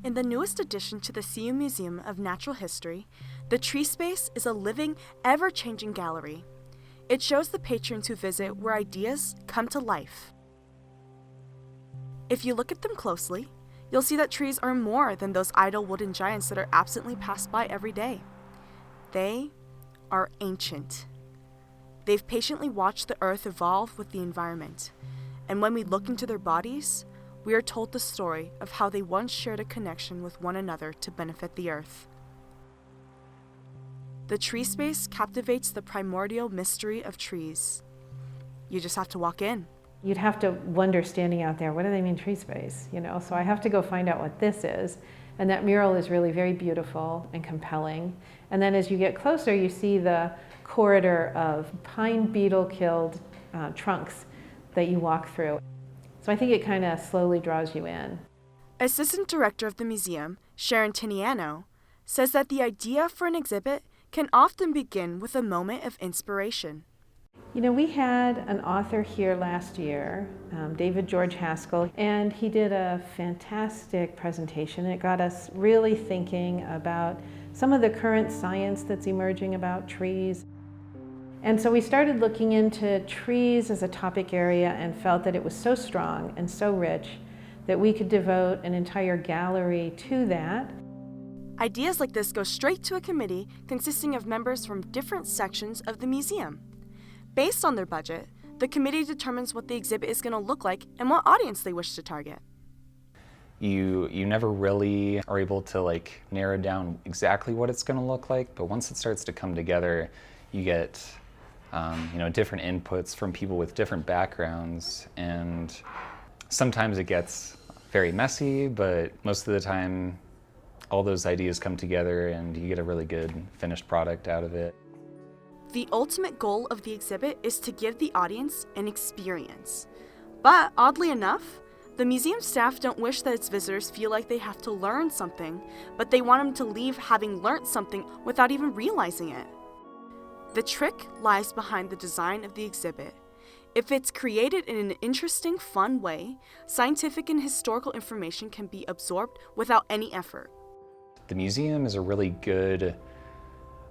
In the newest addition to the CU Museum of Natural History, the Tree Space is a living, ever-changing gallery. It shows the patrons who visit where ideas come to life. If you look at them closely, you'll see that trees are more than those idle wooden giants that are absently passed by every day. They are ancient. They've patiently watched the earth evolve with the environment, and when we look into their bodies, we are told the story of how they once shared a connection with one another to benefit the earth. The Tree Space captivates the primordial mystery of trees. You just have to walk in. You'd have to wonder standing out there, what do they mean tree space? So I have to go find out what this is. And that mural is really very beautiful and compelling. And then as you get closer, you see the corridor of pine beetle-killed trunks that you walk through. So I think it kind of slowly draws you in. Assistant Director of the museum, Sharon Tiniano, says that the idea for an exhibit can often begin with a moment of inspiration. We had an author here last year, David George Haskell, and he did a fantastic presentation. It got us really thinking about some of the current science that's emerging about trees. And so we started looking into trees as a topic area and felt that it was so strong and so rich that we could devote an entire gallery to that. Ideas like this go straight to a committee consisting of members from different sections of the museum. Based on their budget, the committee determines what the exhibit is going to look like and what audience they wish to target. You never really are able to narrow down exactly what it's going to look like, but once it starts to come together, you get different inputs from people with different backgrounds, and sometimes it gets very messy, but most of the time all those ideas come together and you get a really good finished product out of it. The ultimate goal of the exhibit is to give the audience an experience. But oddly enough, the museum staff don't wish that its visitors feel like they have to learn something, but they want them to leave having learned something without even realizing it. The trick lies behind the design of the exhibit. If it's created in an interesting, fun way, scientific and historical information can be absorbed without any effort. The museum is a really good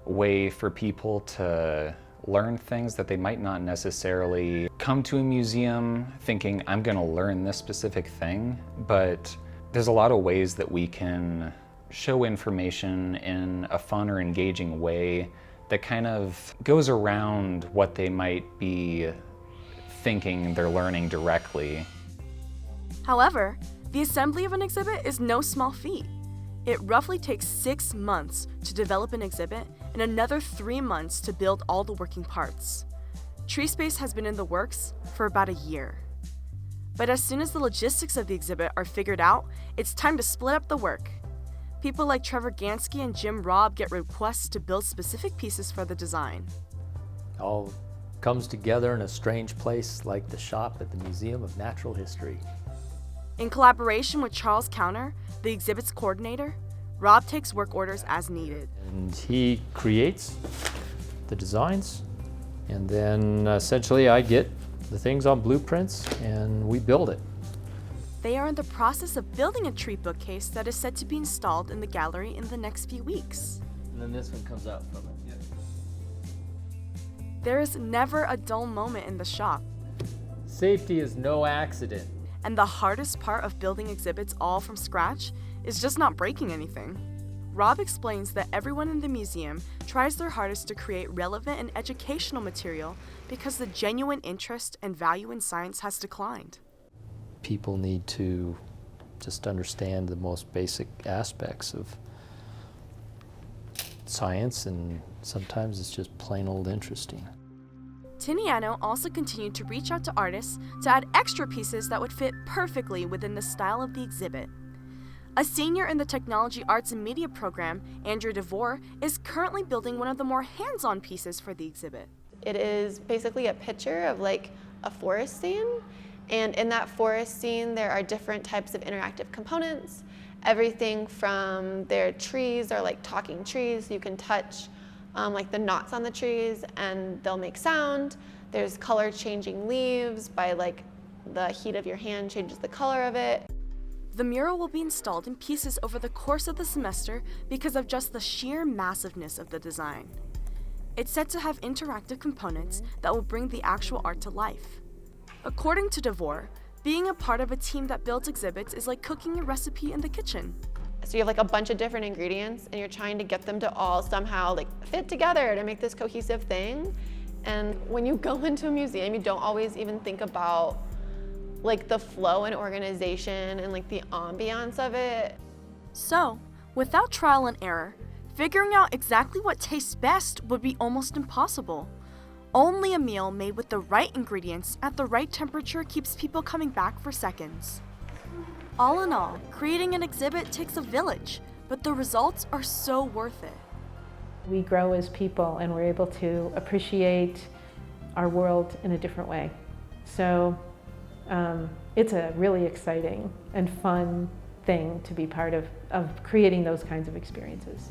way for people to learn things that they might not necessarily come to a museum thinking, I'm going to learn this specific thing, but there's a lot of ways that we can show information in a fun or engaging way that kind of goes around what they might be thinking they're learning directly. However, the assembly of an exhibit is no small feat. It roughly takes 6 months to develop an exhibit and another 3 months to build all the working parts. Tree Space has been in the works for about a year. But as soon as the logistics of the exhibit are figured out, it's time to split up the work. People like Trevor Gansky and Jim Robb get requests to build specific pieces for the design. All comes together in a strange place like the shop at the Museum of Natural History. In collaboration with Charles Counter, the exhibit's coordinator, Rob takes work orders as needed. And he creates the designs, and then essentially I get the things on blueprints and we build it. They are in the process of building a tree bookcase that is set to be installed in the gallery in the next few weeks. And then this one comes out from it. Yep. There is never a dull moment in the shop. Safety is no accident. And the hardest part of building exhibits all from scratch is just not breaking anything. Rob explains that everyone in the museum tries their hardest to create relevant and educational material because the genuine interest and value in science has declined. People need to just understand the most basic aspects of science, and sometimes it's just plain old interesting. Tiniano also continued to reach out to artists to add extra pieces that would fit perfectly within the style of the exhibit. A senior in the Technology, Arts, and Media program, Andrew DeVore, is currently building one of the more hands-on pieces for the exhibit. It is basically a picture of a forest scene, and in that forest scene there are different types of interactive components. Everything from their trees are talking trees, you can touch the knots on the trees and they'll make sound. There's color changing leaves by like the heat of your hand changes the color of it. The mural will be installed in pieces over the course of the semester because of just the sheer massiveness of the design. It's set to have interactive components that will bring the actual art to life. According to Devore, being a part of a team that builds exhibits is like cooking a recipe in the kitchen. So you have like a bunch of different ingredients and you're trying to get them to all somehow like fit together to make this cohesive thing. And when you go into a museum, you don't always even think about like the flow and organization and like the ambiance of it. So, without trial and error, figuring out exactly what tastes best would be almost impossible. Only a meal made with the right ingredients at the right temperature keeps people coming back for seconds. All in all, creating an exhibit takes a village, but the results are so worth it. We grow as people and we're able to appreciate our world in a different way. So it's a really exciting and fun thing to be part of creating those kinds of experiences.